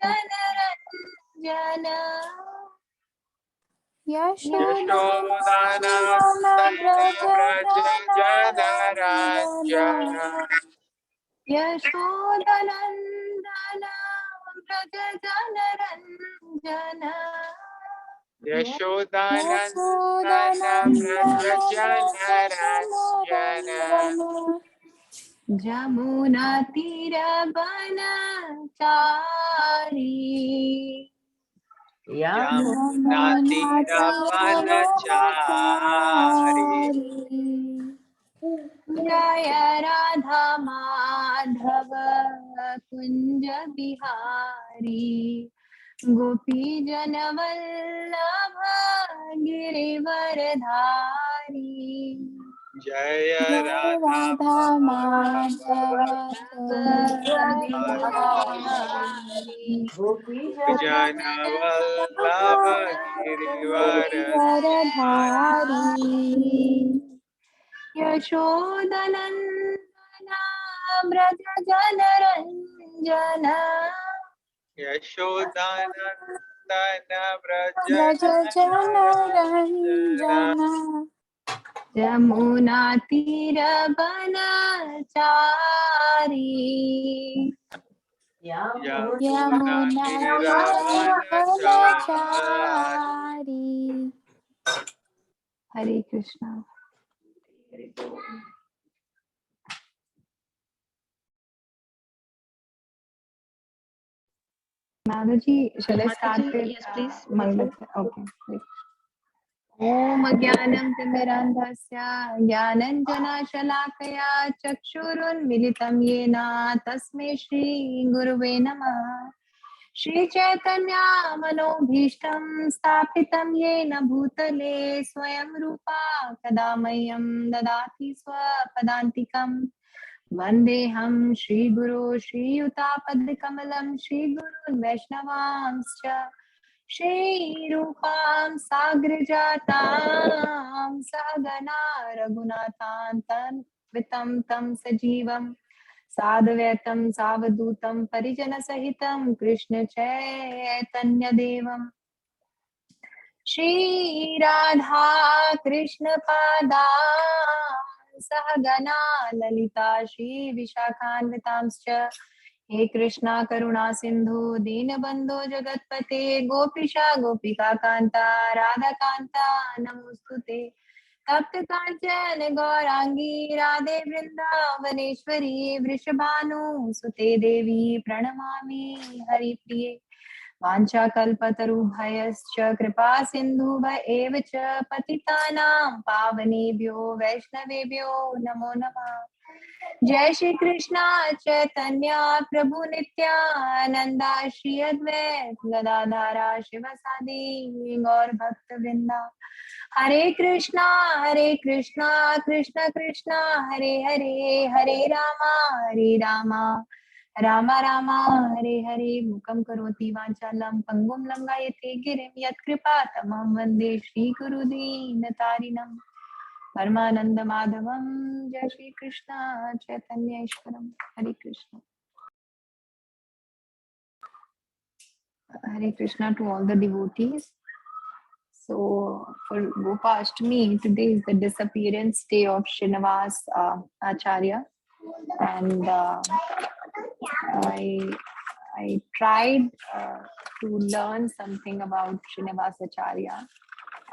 जनरञ्जन Yashodanandan Vraj जनरञ्जन यशोदनन्दन Vraj जनरञ्जन Yashodanandan Vraj जनरञ्जन जमुनातीरवनचारी यमुनातीरवनचारी Jai Radha Madhav Kunj Bihari Gopi Jan Vallabh Girivardhari Jai Radha Madhav Jan Vallabh Girivardhari यशोदनन्दन Vraj जनरञ्जन Yashodanandan Vraj जनरञ्जन Yamuna तीरवनचारी यमुनातीरवनचारी Hare Krishna. Madhuji, shall I start with Yes, please. Mangalacharya? Okay. Om Jnanam Timirandhasya Jnananjana Chakshurunmilitam Yena Tasmai Shri Gurave Namah Shri Chaitanya Manobhishtam Sthapitam Yena Bhutale Swayam Rupa Kadamayam Dadati Swapadantikam Vandeham Shri Guru Shri Yuta-Padkamalam Shri Gurun Vaishnavanscha Shri Rupam Sagrajatam Sahagana Raghunathantam Vitam Tam Sajivam Sadhvaitam Savadutam Parijana Sahitam Krishna Chaitanya Devam Shri Radha Krishna Pada Sahagana Lalita Shri Vishakhanvitamscha He Krishna Karuna Sindhu Deenabandhu Jagatpate Gopisha Gopika Kanta Radha Kanta Namostute Tapta Kanchan Gaurangi Radhe Vrindavaneshwari Vrishabhanu Sute Devi Pranamami Hari Priye Vancha kalpatarubhayascha kripa sindhuva eva cha patitanam pavanebhyo vaishnavebhyo namo namah Jai Shri Krishna Chaitanya Prabhu Nityananda Shri Advait Gadadhara Shivasadi Gaur Bhakta Vrinda Hare Krishna Krishna Krishna Hare Hare Hare Rama Rama Rama Hare Hare Mukam Karoti Vanchalam Pangum Langayate Girim Yat Kripa Tamam Vande Shri Guru Deenatarinam Paramananda Madhavam Jai Shri Krishna Chaitanya Ishwaram Hare Krishna. Hare Krishna to all the devotees. So for Gopashtami, today is the disappearance day of Srinivas Acharya, and I tried to learn something about Srinivas Acharya,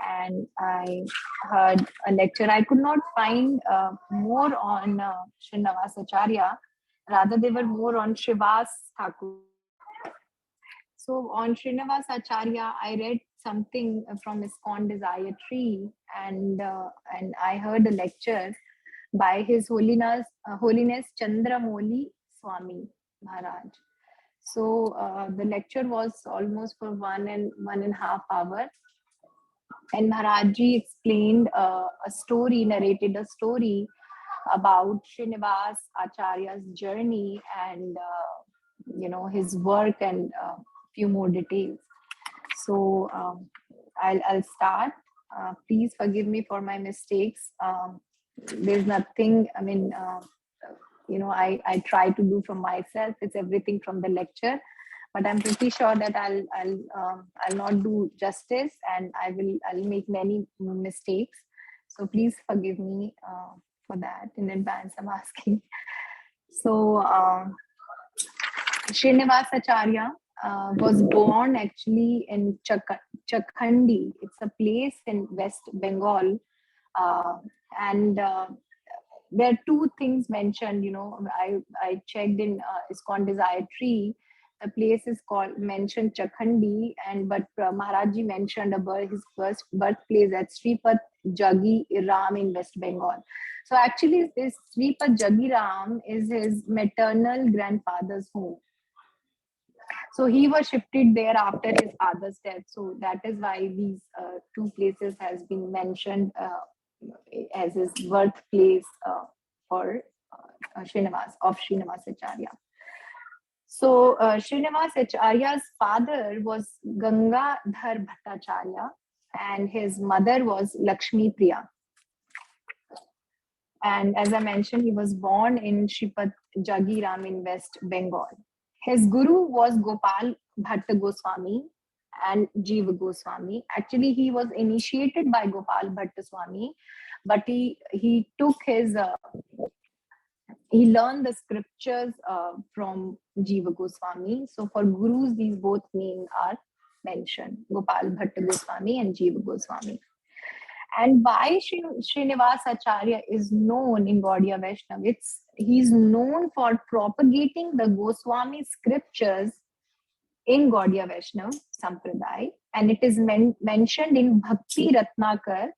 and I heard a lecture. I could not find more on Srinivas Acharya. Rather, they were more on Srivas Thakur. So on Srinivas Acharya, I read something from ISKCON Desire Tree, and I heard a lecture by His Holiness Chandramouli Swami Maharaj. So the lecture was almost for 1.5 hours, and Maharajji explained narrated a story about Srinivas Acharya's journey and his work and few more details. So I'll start. Please forgive me for my mistakes. There's nothing. I mean, I try to do from myself. It's everything from the lecture, but I'm pretty sure that I'll not do justice, and I'll make many mistakes. So please forgive me for that in advance. I'm asking. So Srinivasacharya was born actually in Chakhandi. It's a place in West Bengal, and there are two things mentioned. I checked in ISKCON Desire Tree. The place is called mentioned Chakhandi, and but Maharajji mentioned about his first birthplace at Sripat Jagi Ram in West Bengal. So actually, this Sripat Jagi Ram is his maternal grandfather's home. So he was shifted there after his father's death. So that is why these two places has been mentioned as his birthplace for Srinivasacharya. So Srinivasacharya's father was Gangadhar Bhattacharya, and his mother was Lakshmi Priya. And as I mentioned, he was born in Shripat Jagiram in West Bengal. His guru was Gopal Bhatta Goswami and Jiva Goswami. Actually, he was initiated by Gopal Bhatta Swami, but he took his he learned the scriptures from Jiva Goswami. So for gurus, these both names are mentioned: Gopal Bhatta Goswami and Jiva Goswami. And why Srinivasacharya is known in Gaudiya Vaishnava? He's known for propagating the Goswami scriptures in Gaudiya Vaishnava Sampradaya, and it is mentioned in Bhakti Ratnakar,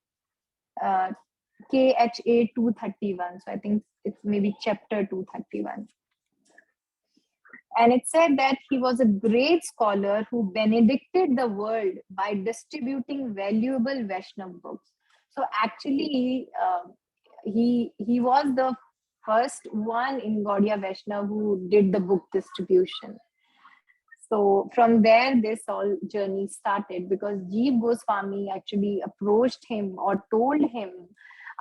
KHA 231. So I think it's maybe chapter 231. And it said that he was a great scholar who benedicted the world by distributing valuable Vaishnava books. So actually, he was the first one in Gaudiya Vaishnava who did the book distribution. So from there, this whole journey started, because Jiva Goswami actually approached him or told him,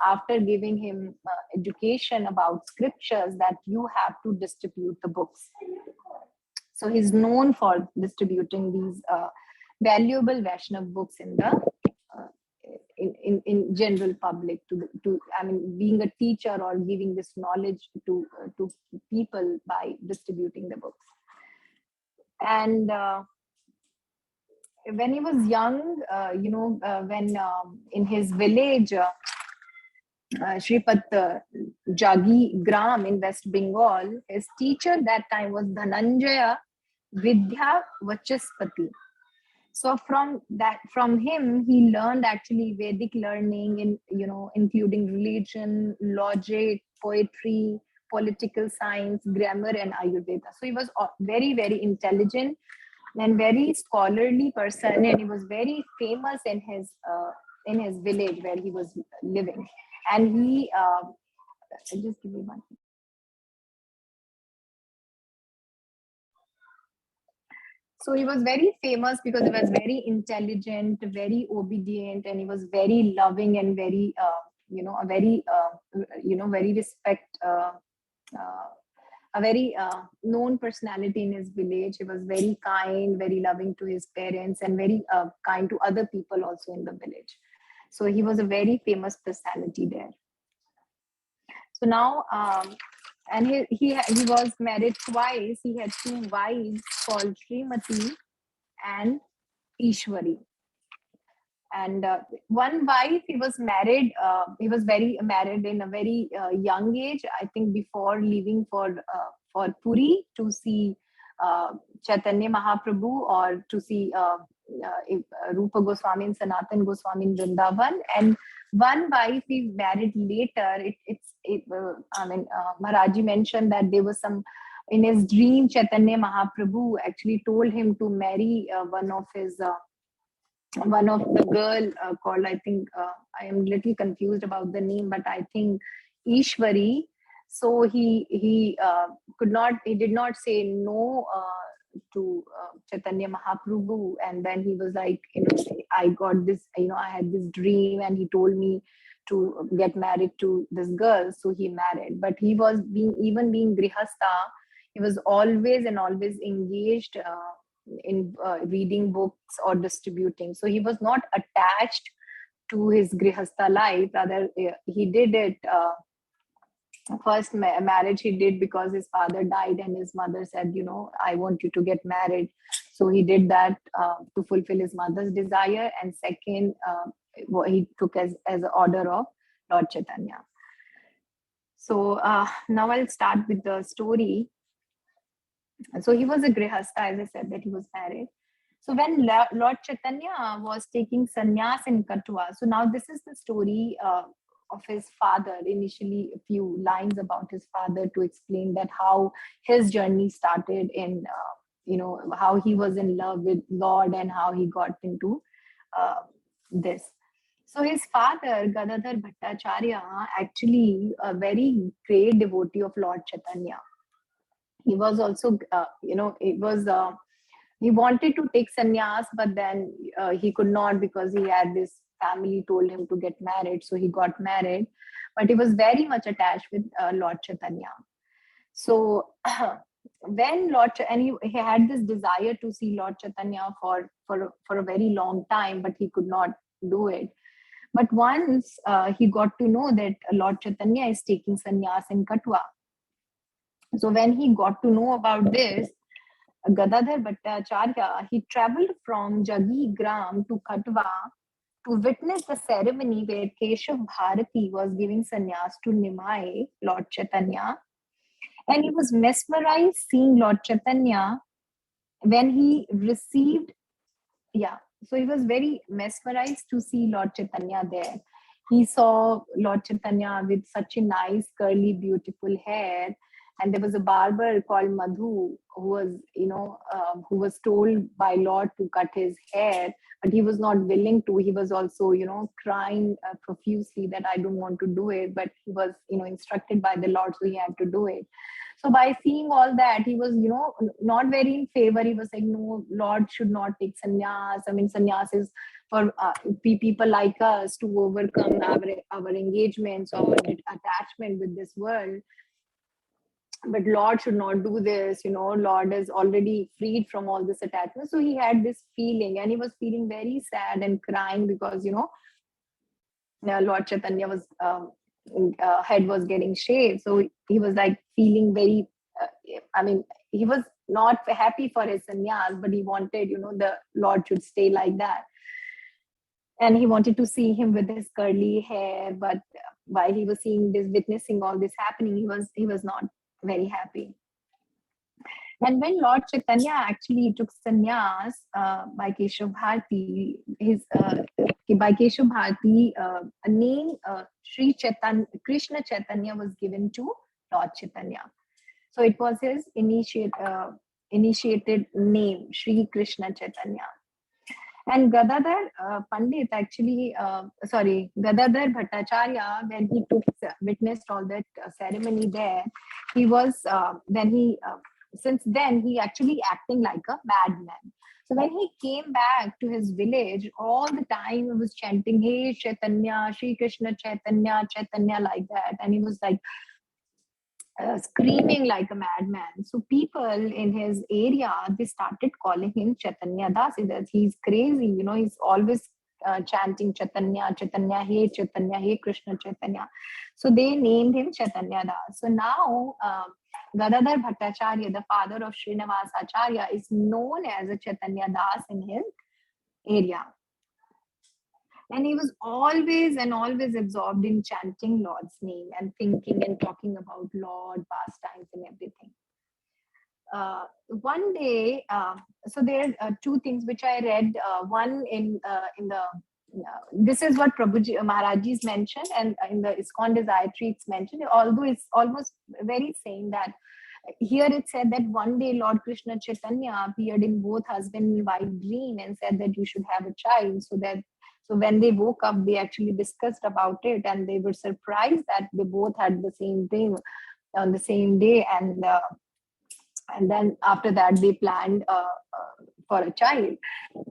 after giving him education about scriptures, that you have to distribute the books. So he's known for distributing these valuable Vaishnava books in the in general public, to I mean, being a teacher or giving this knowledge to people by distributing the books. And when he was young, when in his village, Shripat Jagi Gram in West Bengal, his teacher that time was Dhananjaya Vidya Vachaspati. So from him, he learned actually Vedic learning in, including religion, logic, poetry, political science, grammar, and Ayurveda. So he was very, very intelligent and very scholarly person, and he was very famous in his village where he was living. And he just give me one. So he was very famous because he was very intelligent, very obedient, and he was very loving and very, a very, very respect, a very known personality in his village. He was very kind, very loving to his parents, and very kind to other people also in the village. So he was a very famous personality there. So now, and he was married twice. He had two wives called Srimati and Ishwari. And one wife, he was married. He was married in a very young age. I think before leaving for Puri to see Chaitanya Mahaprabhu, or to see Rupa Goswami and Sanatan Goswami in Vrindavan. And one wife he married later. Maharajji mentioned that there was some, in his dream, Chaitanya Mahaprabhu actually told him to marry one of the girl called, I think, I am little confused about the name, but I think Ishwari. So he did not say no to Chaitanya Mahaprabhu, and then he was like, I got this, I had this dream, and he told me to get married to this girl. So he married, but he was being grihastha, he was always engaged in reading books or distributing. So he was not attached to his grihastha life. Rather, he did it. First marriage he did because his father died and his mother said, I want you to get married. So he did that to fulfill his mother's desire. And second, he took as an order of Lord Chaitanya. So now I'll start with the story. So he was a grihastha, as I said, that he was married. So when Lord Chaitanya was taking sannyas in Kathua, so now this is the story of his father. Initially, a few lines about his father to explain that how his journey started in, how he was in love with Lord and how he got into this. So his father, Gadadhar Bhattacharya, actually a very great devotee of Lord Chaitanya. He was also, he wanted to take sannyas, but then he could not because he had this family told him to get married. So he got married, but he was very much attached with Lord Chaitanya. So when he had this desire to see Lord Chaitanya for a very long time, but he could not do it. But once he got to know that Lord Chaitanya is taking sannyas in Kathua. So when he got to know about this, Gadadhar Bhattacharya, he traveled from Jagi Gram to Kathua to witness the ceremony where Keshav Bharati was giving sannyas to Nimai, Lord Chaitanya. And he was mesmerized seeing Lord Chaitanya when he received, so he was very mesmerized to see Lord Chaitanya there. He saw Lord Chaitanya with such a nice, curly, beautiful hair. And there was a barber called Madhu who was, who was told by Lord to cut his hair, but he was not willing to. He was also, crying profusely that I don't want to do it, but he was, instructed by the Lord, so he had to do it. So by seeing all that, he was, not very in favor. He was saying, no, Lord should not take sannyas. I mean, sannyas is for people like us to overcome our engagements or attachment with this world. But Lord should not do this, Lord is already freed from all this attachment. So he had this feeling and he was feeling very sad and crying because, Lord Chaitanya was, head was getting shaved. So he was like feeling very, he was not happy for his sannyas, but he wanted, the Lord should stay like that. And he wanted to see him with his curly hair. But while he was witnessing all this happening, he was not very happy. And when Lord Chaitanya actually took sannyas by Keshav Bharati, by Keshav Bharati, a name Sri Chaitanya, Krishna Chaitanya was given to Lord Chaitanya. So it was his initiated name, Sri Krishna Chaitanya. And Gadadhar Pandit actually, Gadadhar Bhattacharya, when he witnessed all that ceremony there, he was, since then, he actually acting like a madman. So when he came back to his village, all the time he was chanting, Hey Chaitanya, Shri Krishna Chaitanya, Chaitanya, like that. And he was like, screaming like a madman. So people in his area, they started calling him Chaitanya Das. He's crazy, he's always chanting Chaitanya, Chaitanya, Hey Krishna Chaitanya. So they named him Chaitanya Das. So now Gadadhar Bhattacharya, the father of Srinivas Acharya, is known as a Chaitanya Das in his area. And he was always absorbed in chanting Lord's name and thinking and talking about Lord, pastimes and everything. One day, so there are two things which I read. One in the, this is what Prabhuji Maharajji's mentioned, and in the ISKCON Desire Tree it's mentioned, although it's almost very same that here it said that one day Lord Krishna Chaitanya appeared in both husband and wife dream and said that you should have a child. So when they woke up, they actually discussed about it and they were surprised that they both had the same dream on the same day. And then after that, they planned for a child.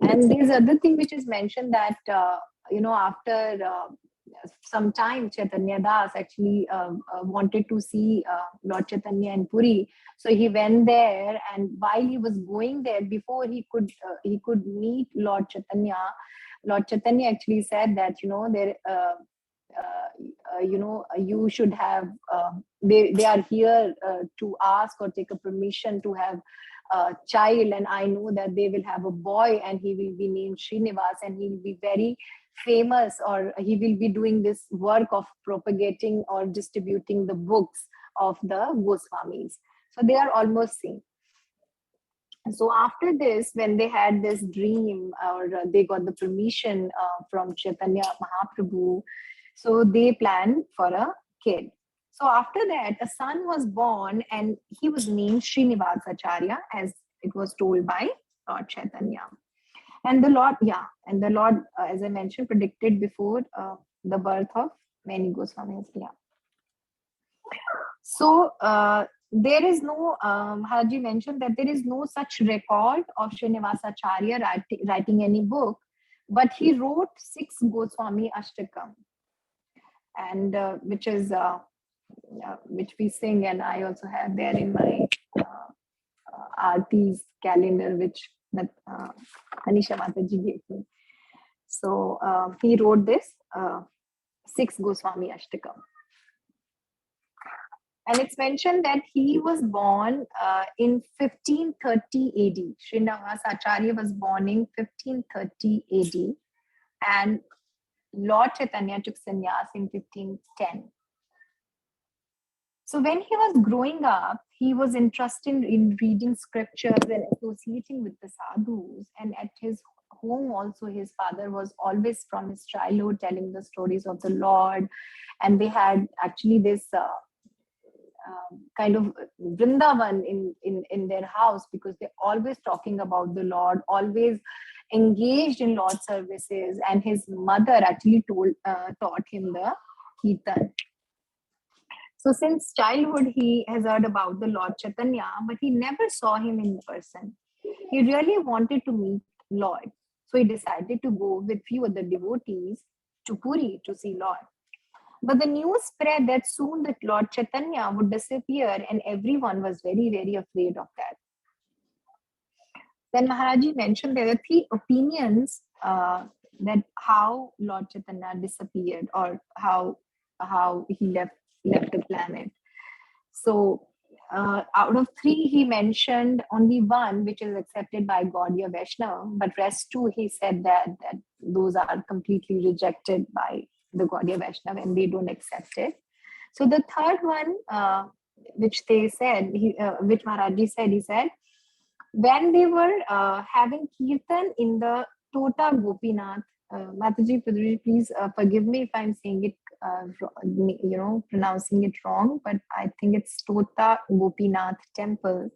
And there's other thing which is mentioned that, after sometime Chaitanya Das actually wanted to see Lord Chaitanya in Puri. So he went there, and while he was going there, before he could meet Lord Chaitanya actually said that, there you should have, they are here to ask or take a permission to have a child, and I know that they will have a boy and he will be named Srinivas, and he will be very famous, or he will be doing this work of propagating or distributing the books of the Goswamis. So they are almost same. So after this, when they had this dream, or they got the permission from Chaitanya Mahaprabhu, so they planned for a kid. So after that, a son was born, and he was named Srinivasacharya, as it was told by Lord Chaitanya. And the Lord, as I mentioned, predicted before the birth of many Goswamis. Yeah. So there is no, Haji mentioned that there is no such record of Srinivasacharya writing any book, but he wrote 6 Goswami Ashtakam, and which we sing, and I also have there in my Aarti's calendar, which that Anisha Mataji gave me. So he wrote this 6 Goswami Ashtakam. And it's mentioned that he was born in 1530 AD. Srinivasacharya was born in 1530 AD. And Lord Chaitanya took sannyas in 1510. So when he was growing up, he was interested in reading scriptures and associating with the sadhus. And at his home also, his father was always from his childhood telling the stories of the Lord. And they had actually this kind of Vrindavan in their house, because they're always talking about the Lord, always engaged in Lord services. And his mother actually taught him the Kirtan. So since childhood, he has heard about the Lord Chaitanya, but he never saw him in person. He really wanted to meet Lord. So he decided to go with few other devotees to Puri to see Lord. But the news spread that soon that Lord Chaitanya would disappear, and everyone was very, very afraid of that. Then Maharaji mentioned there are 3 opinions that how Lord Chaitanya disappeared, or how he left the planet. So out of 3, he mentioned only one, which is accepted by Gaudiya Vaishnava, but rest 2, he said that those are completely rejected by the Gaudiya Vaishnava, and they don't accept it. So the third one, which they said, which Maharaji said, he said, when they were having kirtan in the Tota Gopinath, Mataji, please forgive me if I'm saying it, pronouncing it wrong, but I think it's Tota Gopinath temple,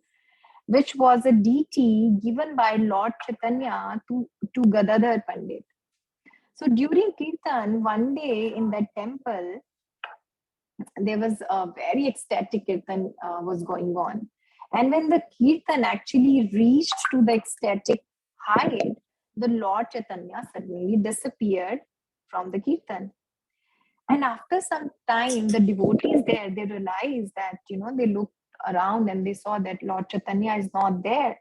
which was a deity given by Lord Chaitanya to Gadadhar Pandit. So during Kirtan, one day in that temple, there was a very ecstatic Kirtan was going on. And when the Kirtan actually reached to the ecstatic height, the Lord Chaitanya suddenly disappeared from the Kirtan. And after some time, the devotees there, they realized that, they looked around and they saw that Lord Chaitanya is not there.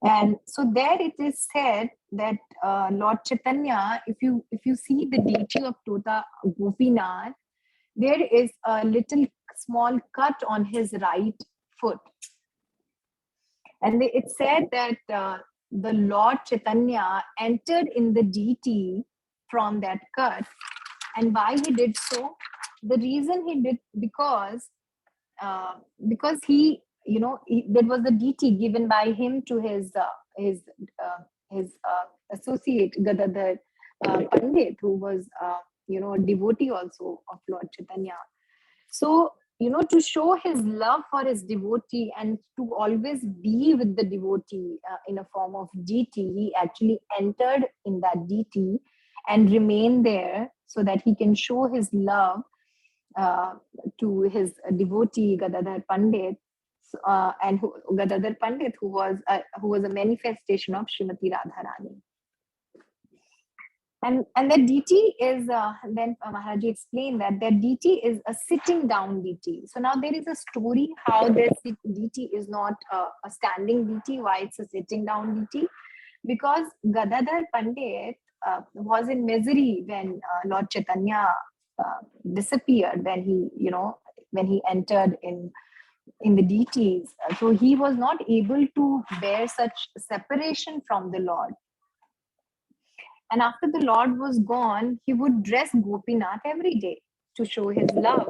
And so there it is said that Lord Chaitanya, if you see the deity of Tota Gopinath, there is a little small cut on his right foot. And it said that the Lord Chaitanya entered in the deity from that cut. And why he did so? The reason he did, because he, that was the deity given by him to his associate Gadadhar Pandit, who was a devotee also of Lord Chaitanya. So, to show his love for his devotee and to always be with the devotee in a form of deity, he actually entered in that deity and remained there so that he can show his love to his devotee Gadadhar Pandit, and Gadadhar Pandit, who was a manifestation of Srimati Radharani. And the deity is then Maharaji explained that their deity is a sitting down deity. So now there is a story how their deity is not a standing deity, why it's a sitting down deity. Because Gadadhar Pandit was in misery when Lord Chaitanya disappeared, when he entered in the deities. So he was not able to bear such separation from the Lord. And after the Lord was gone, he would dress Gopinath every day to show his love.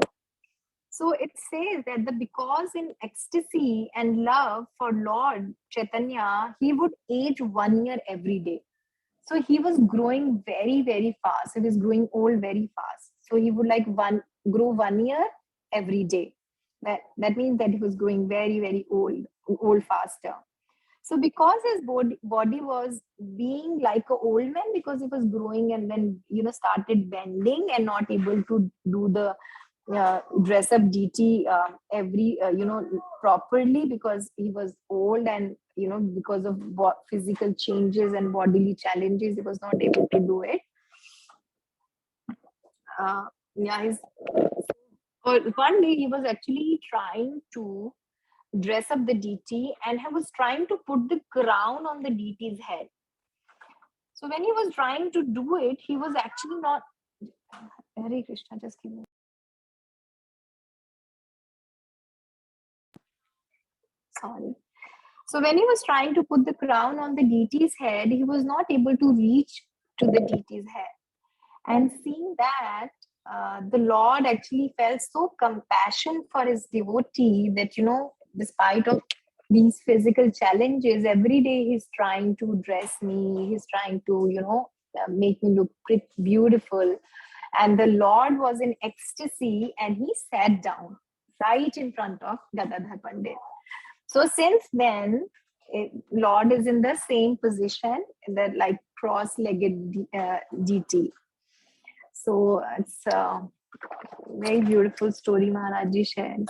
So it says that because in ecstasy and love for Lord Chaitanya, he would age 1 year every day. So he was growing very, very fast. He was growing old very fast. So he would grow 1 year every day. That means that he was growing very, very old faster. So because his body was being like an old man, because he was growing and then started bending and not able to do the dress up deity every properly, because he was old, and because of physical changes and bodily challenges, he was not able to do it. Yeah, one day he was actually trying to dress up the deity, and he was trying to put the crown on the deity's head. So when he was trying to do it, he was actually not. Hare Krishna, just give me. Sorry. So when he was trying to put the crown on the deity's head, he was not able to reach to the deity's head. And seeing that, the Lord actually felt so compassion for his devotee that, despite of these physical challenges, every day he's trying to dress me, he's trying to, make me look pretty beautiful. And the Lord was in ecstasy, and he sat down right in front of Gadadhar Pandit. So since then, Lord is in the same position, that like cross-legged deity. So it's a very beautiful story Maharaji shared.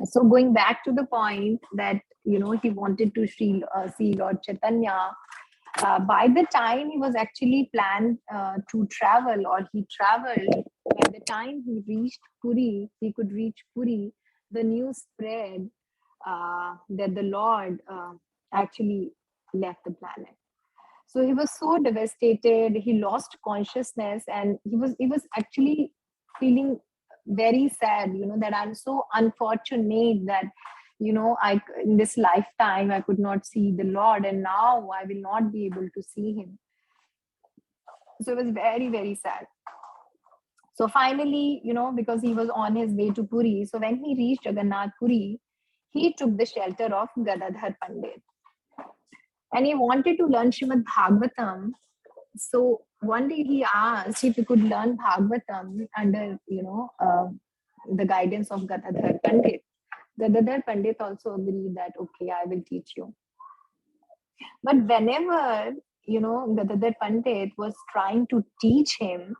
So going back to the point that he wanted to see Lord Chaitanya. By the time he was actually planned to travel, or he traveled, by the time he reached Puri, he could reach Puri, the news spread that the Lord actually left the planet. So he was so devastated. He lost consciousness, and he was actually feeling very sad. That I'm so unfortunate that I in this lifetime I could not see the Lord, and now I will not be able to see him. So it was very, very sad. So finally, because he was on his way to Puri, so when he reached Jagannath Puri, he took the shelter of Gadadhar Pandit. And he wanted to learn Srimad Bhagavatam. So one day he asked if he could learn Bhagavatam under, the guidance of Gadadhar Pandit. Gadadhar Pandit also agreed that, okay, I will teach you. But whenever, Gadadhar Pandit was trying to teach him,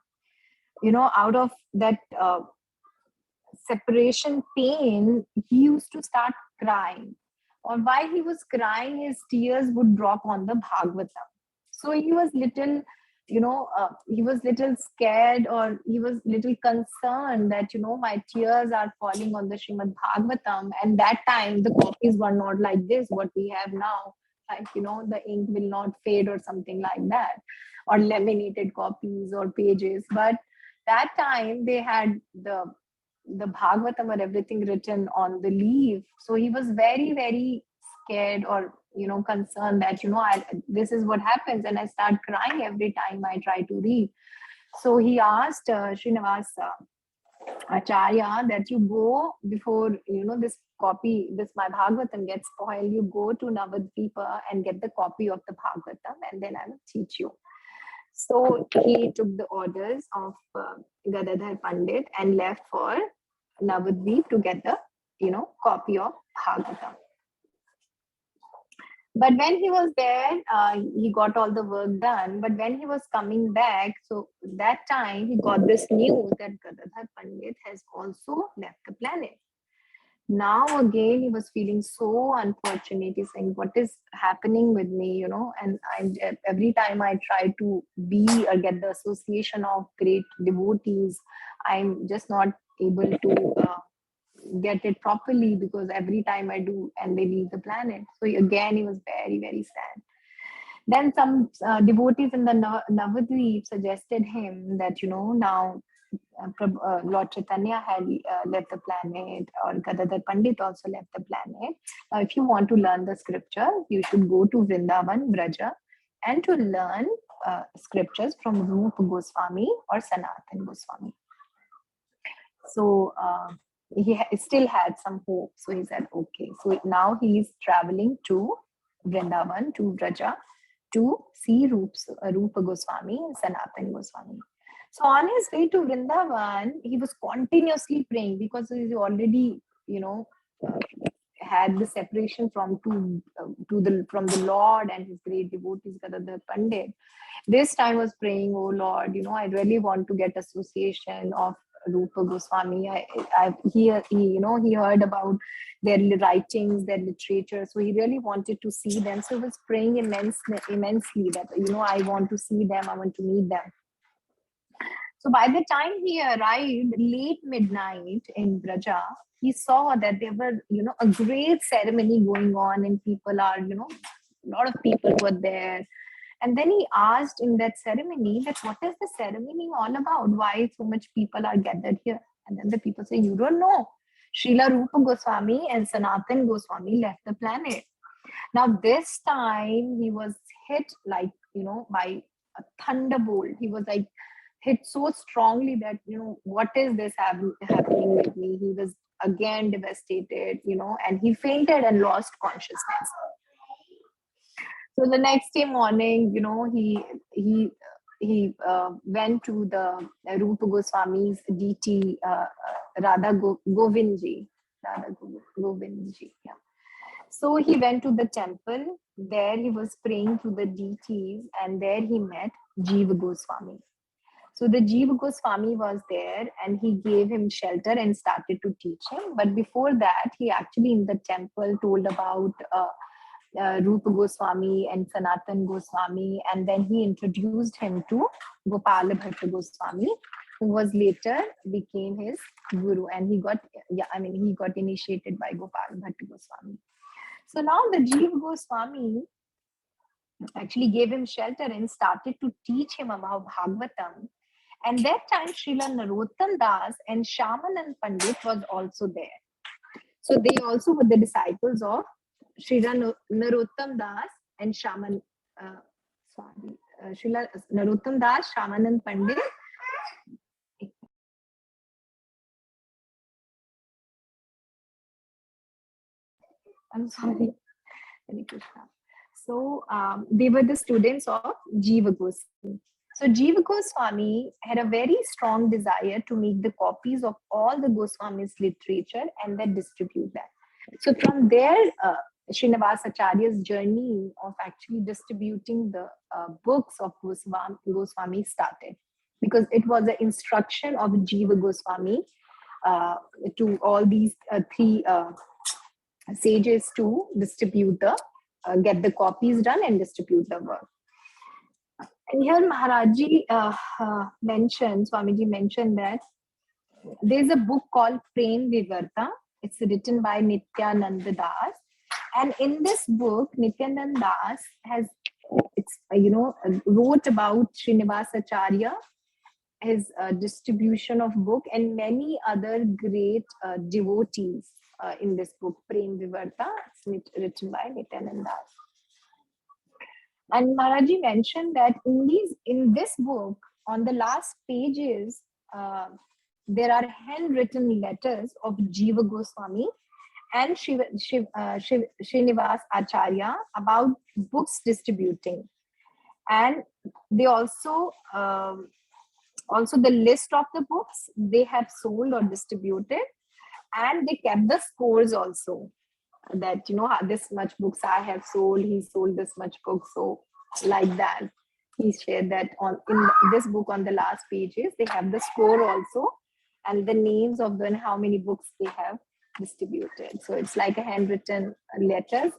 out of that separation pain, he used to start crying. Or while he was crying, his tears would drop on the Bhagavatam. So he was little scared, or he was little concerned that, my tears are falling on the Srimad Bhagavatam. And that time the copies were not like this, what we have now. Like, the ink will not fade or something like that, or laminated copies or pages. But that time they had the Bhagavatam or everything written on the leaf. So he was very, very scared, or concerned that this is what happens, and I start crying every time I try to read. So he asked Srinivasa Acharya that you go before this my Bhagavatam gets spoiled. You go to Navadvipa and get the copy of the Bhagavatam, and then I will teach you. So he took the orders of Gadadhar Pandit and left for Navadvip to get the copy of Bhagavatam. But when he was there, he got all the work done. But when he was coming back, so that time he got this news that Gadadhar Pandit has also left the planet. now again he was feeling so unfortunate. He's saying, what is happening with me, you know? And every time I try to be or get the association of great devotees, I'm just not able to get it properly, because every time I do and they leave the planet. So again he was very, very sad. Then some devotees in the Navadvip suggested him that, you know, now Lord Chaitanya had left the planet, or Gadadhar Pandit also left the planet. Now, if you want to learn the scripture, you should go to Vrindavan, Braja, and to learn scriptures from Rupa Goswami or Sanatan Goswami. So he still had some hope. So he said, okay. So now he is traveling to Vrindavan, to Braja, to see Rupa Goswami and Sanatan Goswami. So on his way to Vrindavan, he was continuously praying, because he already, you know, had the separation from the Lord and his great devotees, Gadadhar Pandit. This time was praying, oh Lord, you know, I really want to get association of Rupa Goswami. He heard about their writings, their literature, so he really wanted to see them. So he was praying immensely that, you know, I want to see them, I want to meet them. So by the time he arrived late midnight in Braja, he saw that there were, you know, a great ceremony going on, and people are, you know, a lot of people were there. And then he asked in that ceremony that, what is the ceremony all about? Why so much people are gathered here? And then the people say, you don't know. Srila Rupa Goswami and Sanatan Goswami left the planet. Now this time he was hit, like, you know, by a thunderbolt. He was like hit so strongly that, you know, what is this happening with me? He was again devastated, you know, and he fainted and lost consciousness. So the next day morning, you know, he went to the Rupa Goswami's deity, Radha Govindji. Yeah. So he went to the temple. There he was praying to the deities, and there he met Jiva Goswami. So the Jiva Goswami was there, and he gave him shelter and started to teach him. But before that, he actually in the temple told about Rupa Goswami and Sanatan Goswami, and then he introduced him to Gopala Bhatta Goswami, who was later became his guru, and he got initiated by Gopala Bhatta Goswami. So now the Jiva Goswami actually gave him shelter and started to teach him about Bhagavatam. And that time Srila Narottam Das and Shyamanand Pandit was also there. So they also were the disciples of Srila Narottam Das and Srila Narottam Das, Shyamanand Pandit. I'm sorry. Hare Krishna. So they were the students of Jiva Goswami. So Jiva Goswami had a very strong desire to make the copies of all the Goswami's literature and then distribute that. So from there, Srinivas Acharya's journey of actually distributing the books of Goswami started, because it was an instruction of Jiva Goswami to all these three sages to distribute get the copies done and distribute the work. And here Maharaji Swamiji mentioned that there's a book called Prem Vivarta. It's written by Nityananda Das. And in this book, Nityananda Das wrote about Srinivas Acharya, his distribution of book, and many other great devotees in this book, Prem Vivarta. It's written by Nityananda Das. And Maharaji mentioned that in this book, on the last pages, there are handwritten letters of Jiva Goswami and Srinivas Acharya about books distributing. And they also the list of the books they have sold or distributed, and they kept the scores also, that, you know, this much books I have sold, he sold this much books. So like that, he shared that in this book on the last pages, they have the score also, and the names of how many books they have distributed. So it's like a handwritten letters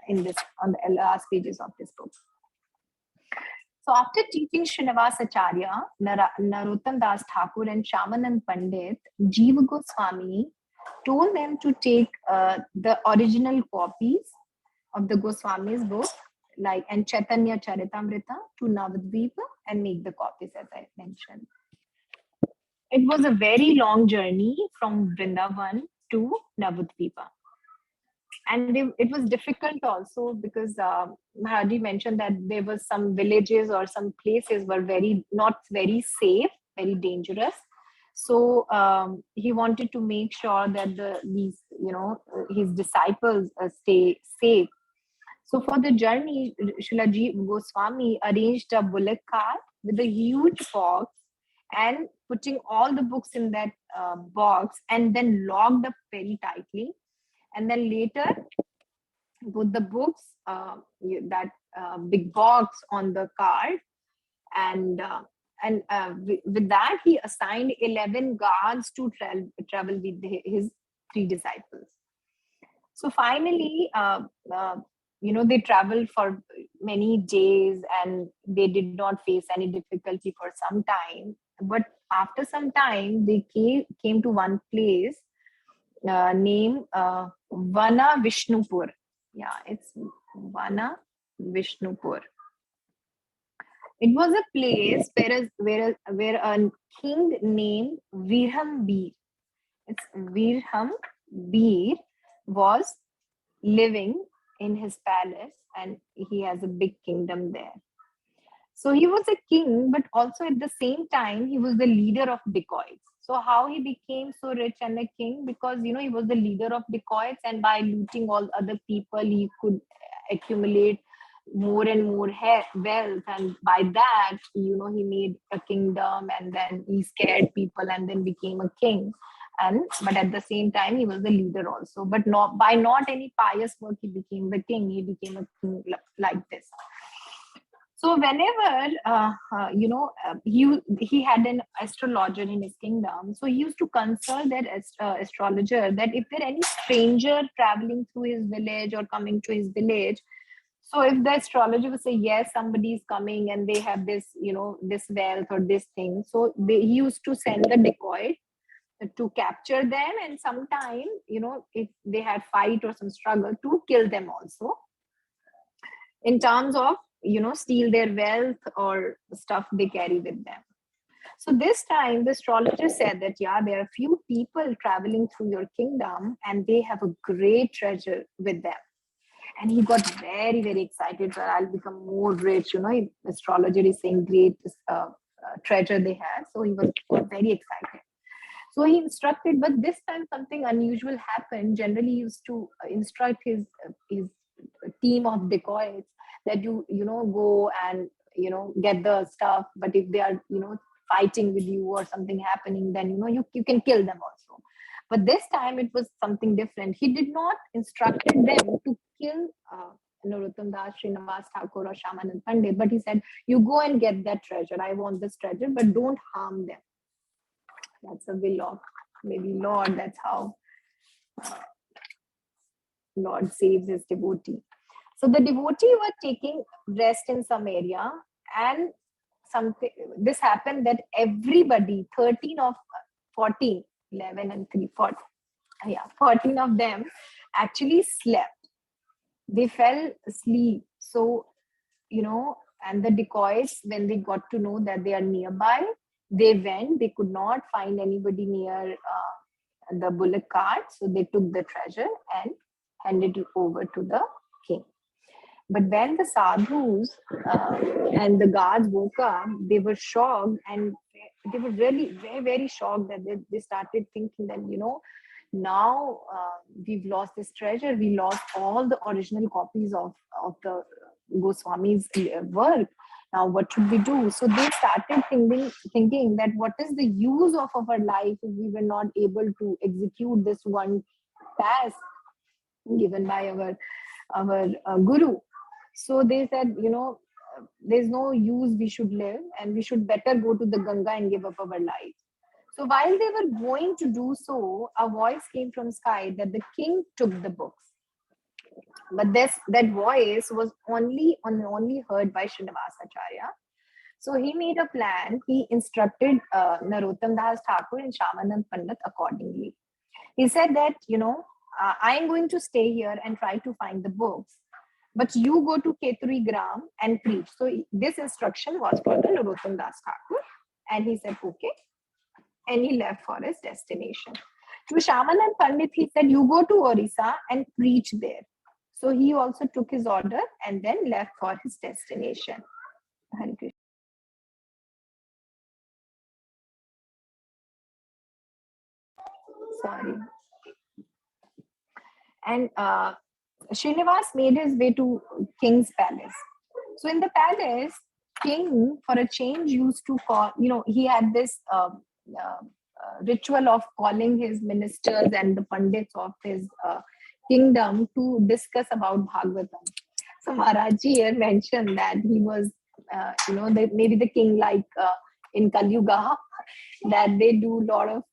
in this on the last pages of this book. So after teaching Srinivas Acharya, Narottam Das Thakur and Shamanand Pandit, Jiva Goswami told them to take the original copies of the Goswami's book, like and Chaitanya Charitamrita to Navadvipa and make the copies, as I mentioned. It was a very long journey from Vrindavan to Navadvipa. And it was difficult also because Maharaji mentioned that there were some villages or some places were not very safe, very dangerous. So he wanted to make sure that his disciples stay safe. So for the journey, Srila Jiva Goswami arranged a bullock cart with a huge box and putting all the books in that box and then locked up very tightly. And then later put the books, that big box on the cart, and with that he assigned 11 guards to travel with his 3 disciples. So finally, they traveled for many days and they did not face any difficulty for some time. But after some time, they came to one place named Vana Vishnupur. Yeah, it's Vana Vishnupur. It was a place where a king named Virham Bir, it's Virham Bir, was living in his palace, and he has a big kingdom there. So he was a king, but also at the same time, he was the leader of dacoits. So how he became so rich and a king? Because, he was the leader of dacoits, and by looting all other people, he could accumulate more and more wealth. And by that, he made a kingdom, and then he scared people and then became a king. But at the same time, he was the leader also. But not any pious work, he became the king. He became a king like this. So whenever he had an astrologer in his kingdom, so he used to consult that astrologer that if there any stranger traveling through his village or coming to his village, so if the astrologer would say yes, somebody is coming and they have this this wealth or this thing, so he used to send the dacoit to capture them, and sometime if they had fight or some struggle, to kill them also, in terms of steal their wealth or stuff they carry with them. So this time the astrologer said that there are few people traveling through your kingdom and they have a great treasure with them. And he got very, very excited that I'll become more rich. Astrologer is saying great treasure they have, so he got very excited. So he instructed, but this time something unusual happened. Generally, he used to instruct his team of dacoits that you go and get the stuff. But if they are fighting with you or something happening, then you can kill them also. But this time it was something different. He did not instructed them to kill Narottam Das, Srinivas Thakur or Shamanand Pandit, but he said, you go and get that treasure. I want this treasure, but don't harm them. That's a will of maybe Lord. That's how Lord saves his devotee. So the devotee were taking rest in some area, and this happened that everybody, 13 of 14, 11 and 3, 14 of them actually slept. They fell asleep. So, and the dacoits, when they got to know that they are nearby, they went. They could not find anybody near the bullock cart. So they took the treasure and handed it over to the king. But when the sadhus and the guards woke up, they were shocked, and they were really very, very shocked that they started thinking that, now we've lost this treasure. We lost all the original copies of the Goswami's work. Now, what should we do? So they started thinking that what is the use of our life if we were not able to execute this one task given by our guru. So they said, there's no use, we should live, and we should better go to the Ganga and give up our life. So while they were going to do so, a voice came from sky that the king took the books. But that voice was only heard by Srinivasacharya. So he made a plan. He instructed Narottam Das Thakur and Shyamanand Pandit accordingly. He said that, I'm going to stay here and try to find the books, but you go to Keturi Gram and preach. So this instruction was for the Narottam Das Thakur, and he said, okay, and he left for his destination. To Shyamanand Pandit, he said, you go to Orissa and preach there. So he also took his order and then left for his destination. Hare Krishna. Sorry. And Srinivas made his way to King's palace. So in the palace, King, for a change, used to call, he had this ritual of calling his ministers and the pandits of his kingdom to discuss about Bhagavatam. So Maharaji here mentioned that he was, maybe the king, like in Kali Yuga, that they do a lot of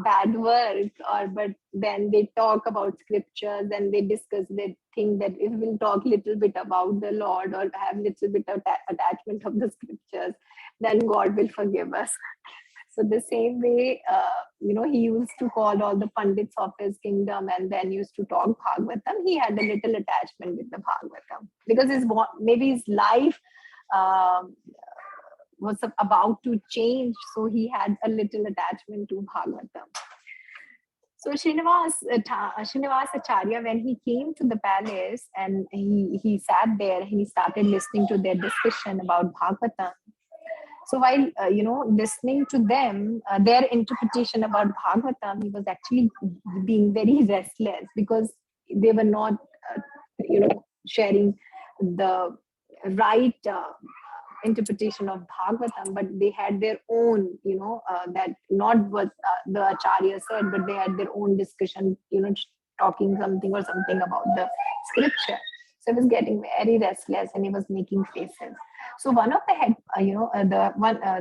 bad work, but then they talk about scriptures and they discuss. They think that if we'll talk little bit about the Lord or have little bit of attachment of the scriptures, then God will forgive us. So the same way, he used to call all the pandits of his kingdom and then used to talk Bhagavatam. He had a little attachment with the Bhagavatam because maybe his life was about to change, so he had a little attachment to Bhagavatam. So Srinivasacharya, when he came to the palace and he sat there, he started listening to their discussion about Bhagavatam. So while listening to them, their interpretation about Bhagavatam, he was actually being very restless because they were not, sharing the right interpretation of Bhagavatam, but they had their own, that not what the Acharya said, but they had their own discussion, talking something or something about the scripture. So he was getting very restless and he was making faces. So one of the head,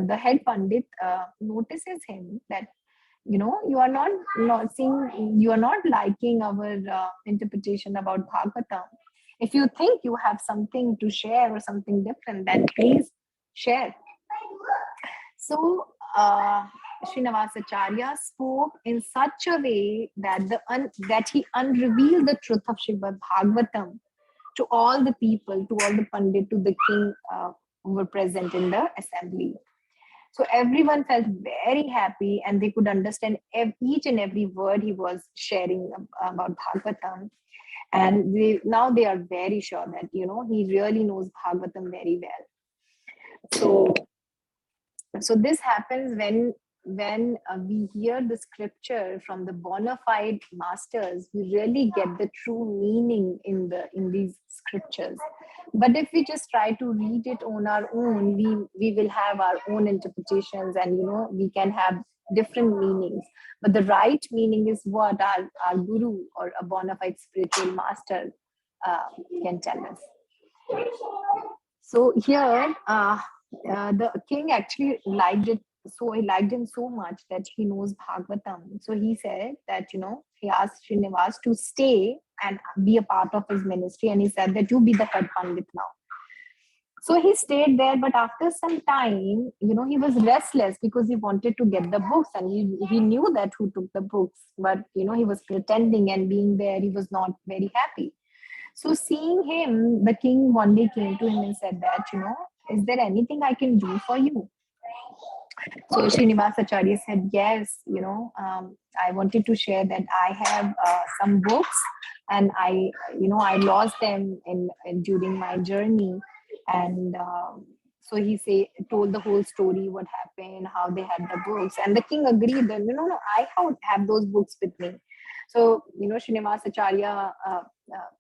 the head pandit notices him that, you are not liking our interpretation about Bhagavatam. If you think you have something to share or something different, then please share. So Srinivasacharya spoke in such a way that that he unrevealed the truth of Srimad Bhagavatam to all the people, to all the pandit, to the king who were present in the assembly. So everyone felt very happy and they could understand each and every word he was sharing about Bhagavatam. And now they are very sure that, he really knows Bhagavatam very well. So this happens when we hear the scripture from the bona fide masters. We really get the true meaning in these scriptures. But if we just try to read it on our own, we will have our own interpretations and we can have different meanings. But the right meaning is what our guru or a bona fide spiritual master can tell us. So here the king actually liked it. So he liked him so much that he knows Bhagavatam. So he said that, he asked Srinivas to stay and be a part of his ministry. And he said that you be the head pandit now. So he stayed there, but after some time, he was restless because he wanted to get the books and he knew that who took the books, but, he was pretending and being there, he was not very happy. So seeing him, the king one day came to him and said that, is there anything I can do for you? So Srinivasacharya said, yes, I wanted to share that I have some books and I lost them during my journey. And so he told the whole story, what happened, how they had the books. And the king agreed that, no, I have those books with me. So, Srinivasacharya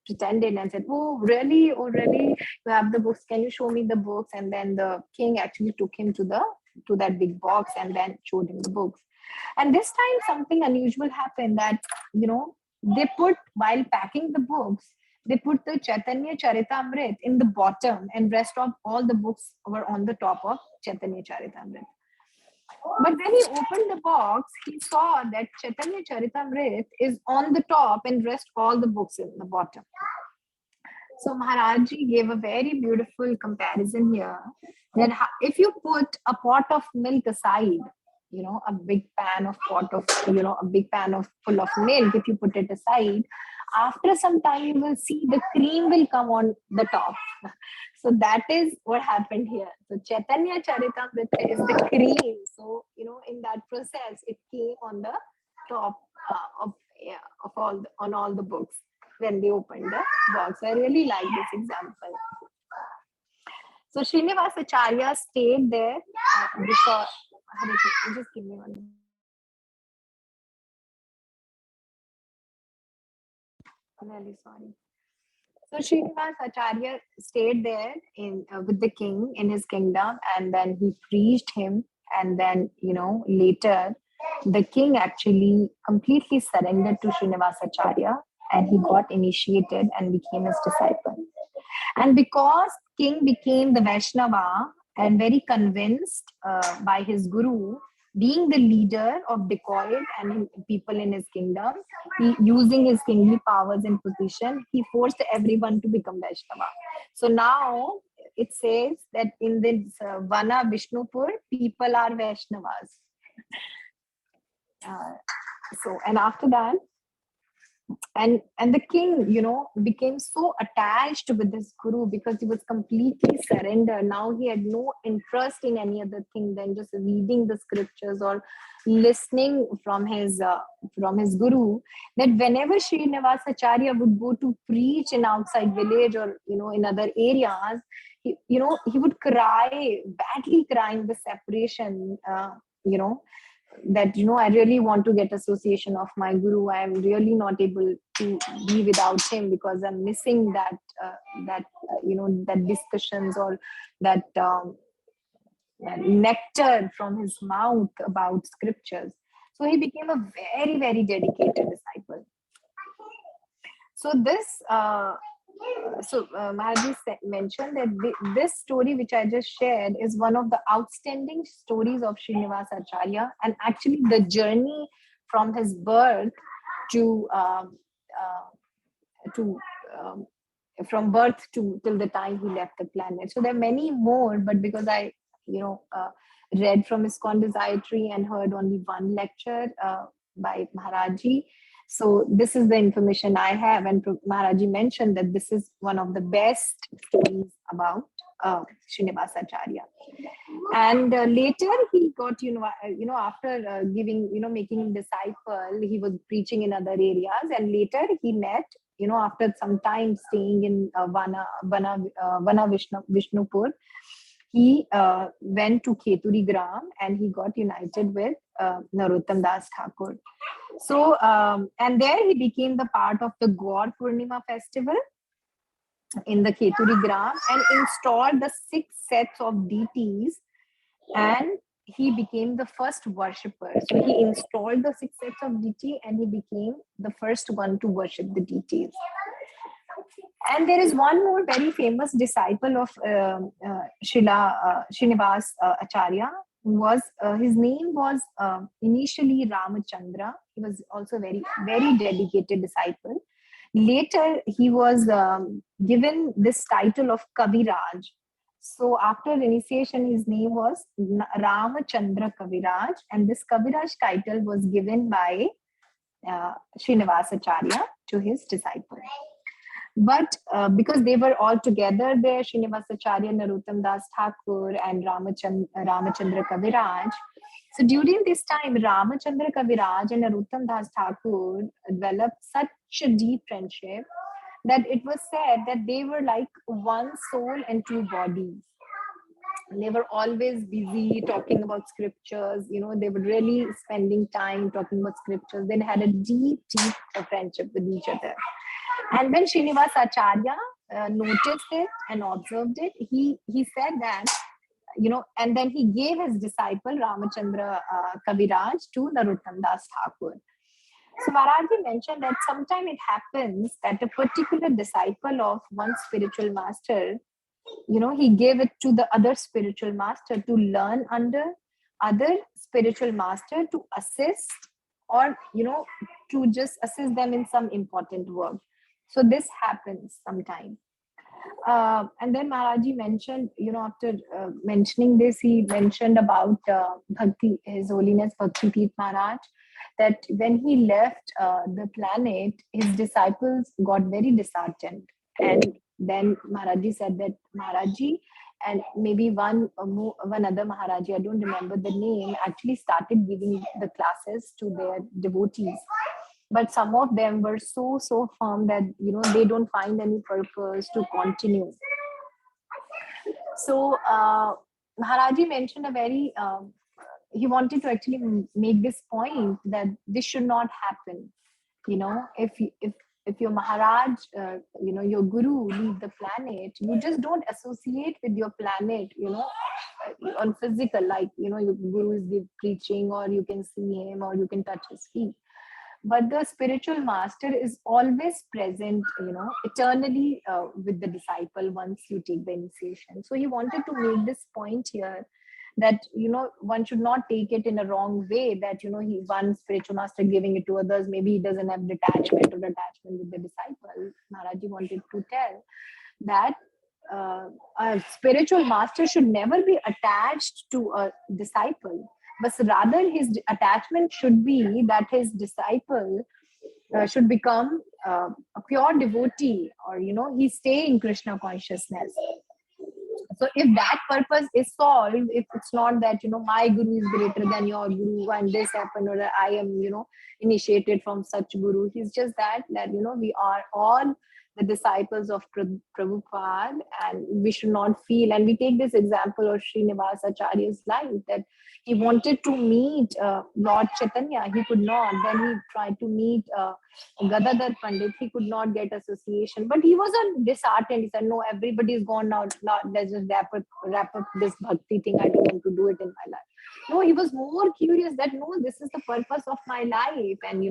pretended and said, oh, really? You have the books. Can you show me the books? And then the king actually took him to that big box and then showed him the books. And this time something unusual happened that, they put, while packing the books, they put the Chaitanya Charitamrit in the bottom and rest of all the books were on the top of Chaitanya Charitamrit. But when he opened the box, he saw that Chaitanya Charitamrita is on the top and rest all the books in the bottom. So Maharajji gave a very beautiful comparison here that if you put a pot of milk aside, a big pan of a big pan of full of milk, if you put it aside, after some time you will see the cream will come on the top. So that is what happened here. So Chaitanya Charitamrita is the cream. So, in that process, it came on the top on all the books when they opened the box. I really like this example. So Srinivasacharya stayed there before. Just give me one minute. I'm really sorry. So Srinivasacharya stayed there with the king in his kingdom, and then he preached him. And then, later the king actually completely surrendered to Srinivasacharya, and he got initiated and became his disciple. And because king became the Vaishnava and very convinced by his guru, being the leader of dacoit and people in his kingdom, using his kingly powers and position, he forced everyone to become Vaishnava. So now it says that in this Vana Vishnupur, people are Vaishnavas. And after that, and the king became so attached with this guru because he was completely surrendered. Now he had no interest in any other thing than just reading the scriptures or listening from his guru, that whenever Srinivasacharya would go to preach in outside village or in other areas, he would cry, badly crying the separation, that I really want to get association of my guru. I am really not able to be without him because I'm missing that that discussions or that nectar from his mouth about scriptures. So he became a very, very dedicated disciple. So this Maharaj mentioned that this story which I just shared is one of the outstanding stories of Srinivasacharya, and actually the journey from his birth to from birth to till the time he left the planet. So there are many more, but because I read from ISKCON Desiratory and heard only one lecture by Maharajji, so this is the information I have, and Maharajji mentioned that this is one of the best stories about Srinivasacharya. And later he got, after making disciple, he was preaching in other areas, and later he met, after some time staying in Vana Vishnupur, he went to Kheturi Gram and he got united with Narottam Das Thakur. So, and there he became the part of the Gaur Purnima festival in the Kheturi Gram and installed the 6 sets of deities, and he became the first worshipper. So he installed the 6 sets of deity and he became the first one to worship the deities. And there is one more very famous disciple of Srinivas Acharya, who was his name was initially Ramachandra. He was also very, very dedicated disciple. Later, he was given this title of Kaviraj. So after initiation, his name was Ramachandra Kaviraj, and this Kaviraj title was given by Srinivasacharya to his disciple. But because they were all together there, Srinivasacharya, Narottam Das Thakur, and Ramachandra Kaviraj. So during this time, Ramachandra Kaviraj and Narottam Das Thakur developed such a deep friendship that it was said that they were like one soul and 2 bodies. They were always busy talking about scriptures. They were really spending time talking about scriptures. They had a deep, deep friendship with each other. And when Srinivasacharya noticed it and observed it, he said that, and then he gave his disciple Ramachandra Kaviraj to Narottam Das Thakur. So Maharajji mentioned that sometime it happens that a particular disciple of one spiritual master, he gave it to the other spiritual master to learn under, other spiritual master to assist, or to just assist them in some important work. So this happens sometimes. And then Maharaji mentioned, after mentioning this, he mentioned about Bhakti, His Holiness Bhakti Tirth Maharaj, that when he left the planet, his disciples got very disheartened. And then Maharaji said that Maharaji and maybe one other Maharaji, I don't remember the name, actually started giving the classes to their devotees. But some of them were so firm that they don't find any purpose to continue. So Maharaji mentioned a very he wanted to actually make this point that this should not happen. If your Maharaj, your Guru leave the planet, you just don't associate with your planet, on physical, like, your Guru is preaching, or you can see him, or you can touch his feet. But the spiritual master is always present, eternally with the disciple once you take the initiation. So he wanted to make this point here that, one should not take it in a wrong way, that, he one spiritual master giving it to others, maybe he doesn't have detachment or attachment with the disciple. Maharaji wanted to tell that a spiritual master should never be attached to a disciple, but rather his attachment should be that his disciple should become a pure devotee, or he stay in Krishna consciousness. So if that purpose is solved, if it's not that my Guru is greater than your Guru and this happened, or I am initiated from such Guru, it's just that we are all the disciples of Prabhupada, and we should not feel. And we take this example of Srinivasa Acharya's life, that he wanted to meet Lord Chaitanya, he could not. Then he tried to meet Gadadhar Pandit, he could not get association, but he wasn't disheartened. He said, no, everybody's gone now, let's just wrap up this bhakti thing, I don't want to do it in my life. No, he was more curious that, no, this is the purpose of my life, and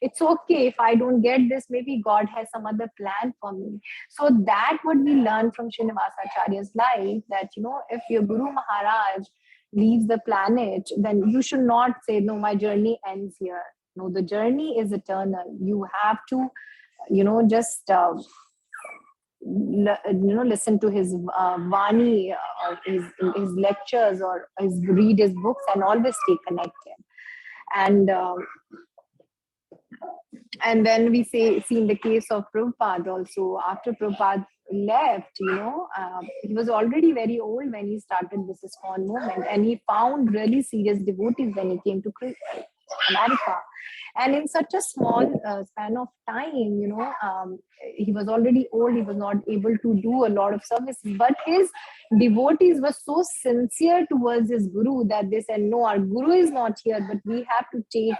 it's okay if I don't get this, maybe God has some other plan for me. So that what we learn from Srinivasa Acharya's life, that if your Guru Maharaj leaves the planet, then you should not say, no, my journey ends here. No, the journey is eternal. You have to just listen to his vani, or his lectures, or read his books, and always stay connected. And then we see in the case of Prabhupada also, after Prabhupada left, he was already very old when he started this ISKCON movement, and he found really serious devotees when he came to America. And in such a small span of time, he was already old, he was not able to do a lot of services, but his devotees were so sincere towards his Guru that they said, no, our Guru is not here, but we have to take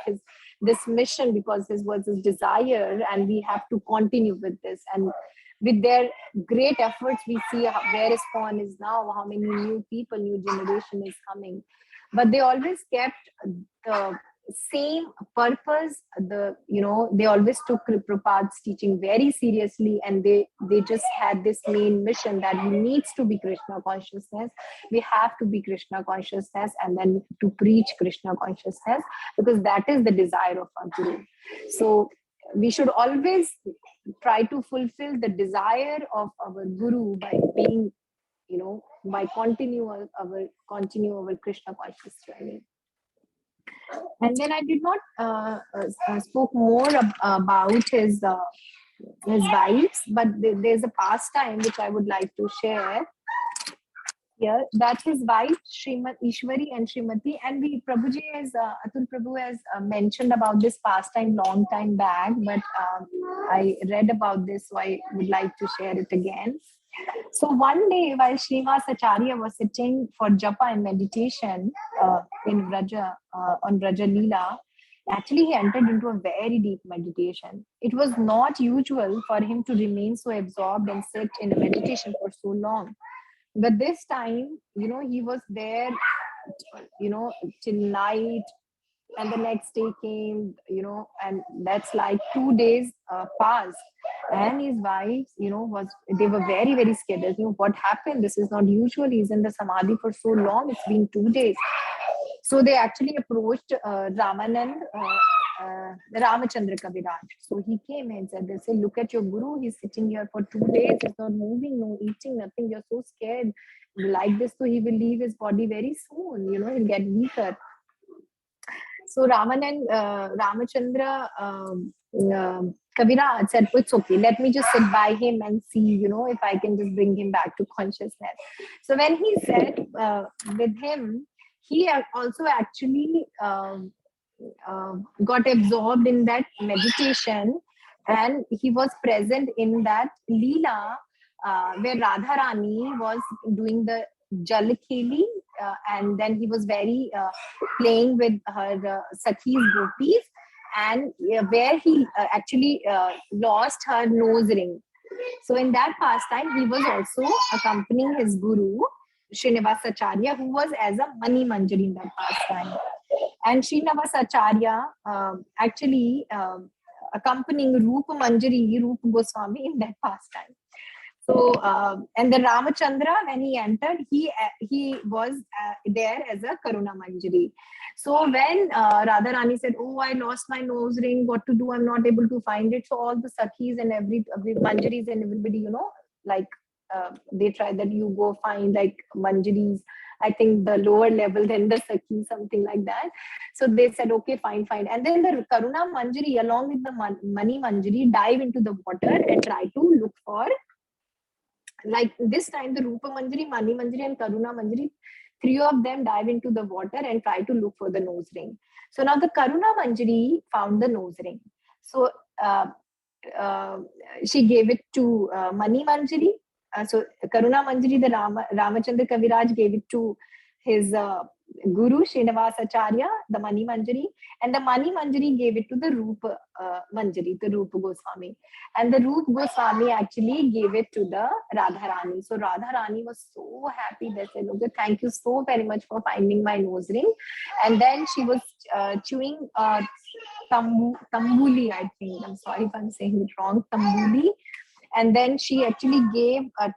this mission, because this was his desire, and we have to continue with this. And with their great efforts, we see where ISKCON is now, how many new people, new generation is coming. But they always kept the same purpose. They always took Prabhupada's teaching very seriously, and they just had this main mission that we needs to be Krishna consciousness. We have to be Krishna consciousness, and then to preach Krishna consciousness, because that is the desire of our Guru. So we should always try to fulfill the desire of our Guru by being, by continue our Krishna conscious journey. And then I did not spoke more about his wives, but there's a pastime which I would like to share here, that his wife Ishwari and Srimati, and Prabhuji has Atul Prabhu has mentioned about this pastime long time back, but I read about this, so I would like to share it again. So one day, while Srinivasa Acharya was sitting for japa and meditation in Vraja, on Vraja Leela, actually he entered into a very deep meditation. It was not usual for him to remain so absorbed and sit in a meditation for so long. But this time, he was there, till night, and the next day came, and that's like 2 days passed. And his wives, they were very, very scared. They knew what happened. This is not usual. He's in the samadhi for so long. It's been 2 days. So they actually approached Ramanand, Ramachandra Kaviraj. So he came and said, they said, look at your guru, he's sitting here for 2 days, he's not moving, no eating, nothing, you're so scared. Like this, so he will leave his body very soon, he'll get weaker. So Ramanand, Ramachandra Kaviraj said, it's okay, let me just sit by him and see, if I can just bring him back to consciousness. So when he sat with him, he also actually got absorbed in that meditation, and he was present in that Leela where Radharani was doing the Jalkheli, and then he was very playing with her Sakhis Gopis, and where he actually lost her nose ring. So in that pastime, he was also accompanying his guru, Srinivasacharya, who was as a Mani Manjari in that pastime. And Srinivasacharya actually accompanying Rupa Manjari, Rupa Goswami in that pastime. So, and then Ramachandra, when he entered, he was there as a Karuna Manjari. So when Radharani said, oh, I lost my nose ring, what to do? I'm not able to find it. So all the Sakhis and every Manjaris and everybody, like they tried that you go find like Manjaris, I think the lower level than the Sakhi, something like that. So they said, okay, fine. And then the Karuna Manjari along with the Mani Manjari dive into the water and try to look for, like this time the Rupa Manjari, Mani Manjari and Karuna Manjari, 3 of them dive into the water and try to look for the nose ring. So now the Karuna Manjari found the nose ring. So she gave it to Mani Manjari. So Karuna Manjari, the Ramachandra Kaviraj gave it to his Guru Srinivasacharya, the Mani Manjari, and the Mani Manjari gave it to the Rupa Manjari, the Rupa Goswami. And the Rupa Goswami actually gave it to the Radharani. So Radharani was so happy. They said, okay, thank you so very much for finding my nose ring. And then she was chewing tambuli, I think. I'm sorry if I'm saying it wrong, tambuli. And then she actually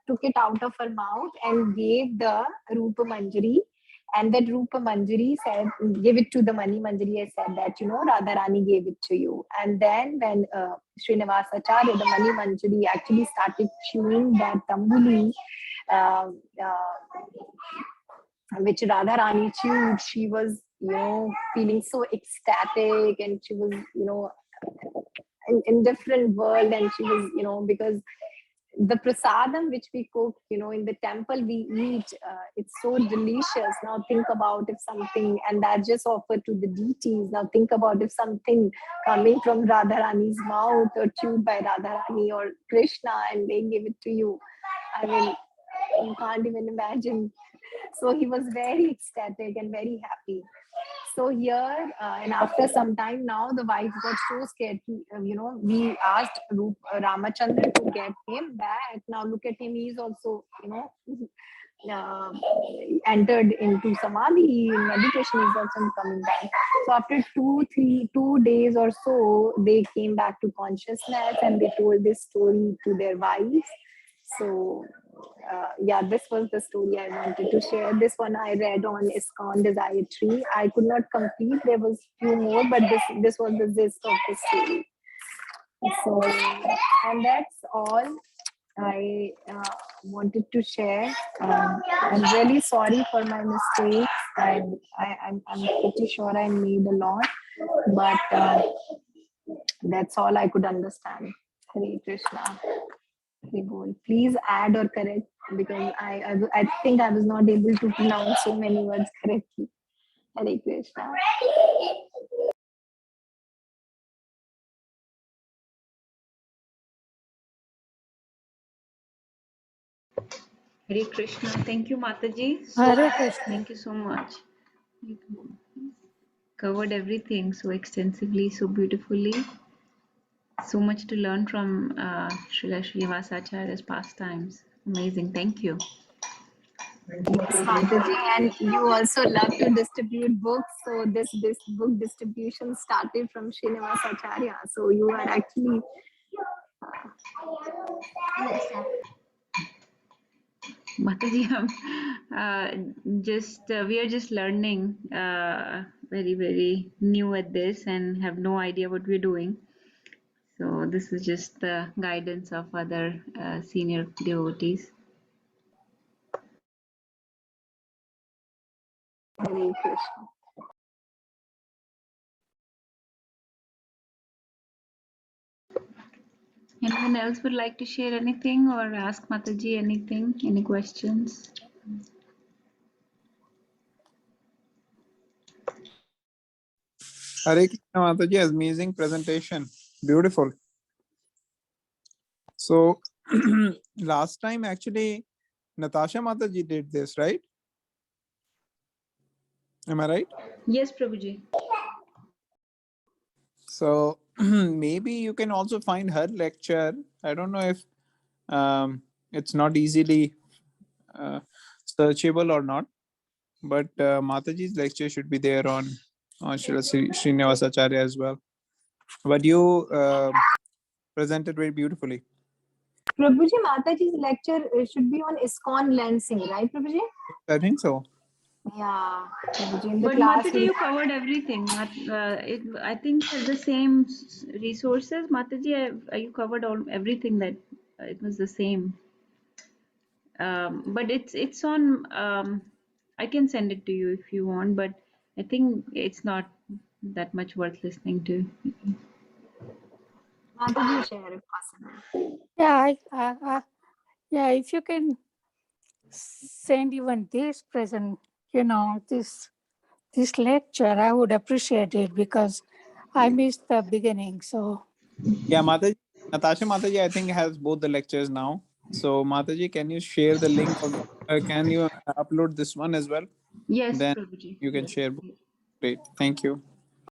took it out of her mouth and gave the Rupa Manjari. And that Rupa Manjari said, give it to the Mani Manjari and said that, Radharani gave it to you. And then when Srinivasacharya, the Mani Manjari, actually started chewing that tambuli, which Radharani chewed, she was, feeling so ecstatic, and she was, in different world. And she was, because the prasadam which we cook, in the temple we eat, it's so delicious. Now think about if something, and that just offered to the deities. Now think about if something coming from Radharani's mouth or chewed by Radharani or Krishna and they give it to you. I mean, you can't even imagine. So he was very ecstatic and very happy. So here, and after some time now, the wife got so scared. We asked Ramachandra to get him back. Now look at him; he's also, entered into samadhi, meditation. He's also coming back. So after 2 days or so, they came back to consciousness and they told this story to their wives. So this was the story I wanted to share. This one I read on ISKCON Desire Tree. I could not complete. There was few more, but this was the gist of the story. So, and that's all I wanted to share. I'm really sorry for my mistakes. I'm pretty sure I made a lot, but that's all I could understand. Hare Krishna. Please add or correct, because I think I was not able to pronounce so many words correctly. Hare Krishna. Hare Krishna. Thank you, Mataji. Hare Krishna. Thank you so much. You covered everything so extensively, so beautifully. So much to learn from Srila Srinivasacharya's pastimes. Amazing. Thank you. Yes, Mataji, and you also love to distribute books. So this book distribution started from Srinivasacharya. So you are actually Mataji, We are just learning, very, very new at this and have no idea what we're doing. So this is just the guidance of other senior devotees. Hare Krishna. Anyone else would like to share anything or ask Mataji anything? Any questions? Hare Krishna Mataji, amazing presentation. Beautiful. So last time actually Natasha Mataji did this, right? Am I right? Yes, Prabhuji. So maybe you can also find her lecture. I don't know if it's not easily searchable or not, but Mataji's lecture should be there on Srila Srinivasacharya as well. But you presented very beautifully. Prabhuji, Mataji's lecture should be on ISKCON Lansing, right, Prabhuji? I think so. Yeah, Prabhuji, in the But class. Mataji, you covered everything. I think the same resources. Mataji, you covered everything that it was the same. But it's on. I can send it to you if you want, but I think it's not that much worth listening to. Mataji share if possible. Yeah, yeah, if you can send even this present, this lecture, I would appreciate it because I missed the beginning. So Yeah, Mataji, Natasha Mataji, I think has both the lectures now. So Mataji, can you share the link of? Can you upload this one as well? Yes, Then Prabhuji. you can Yes. share both. Great, thank you.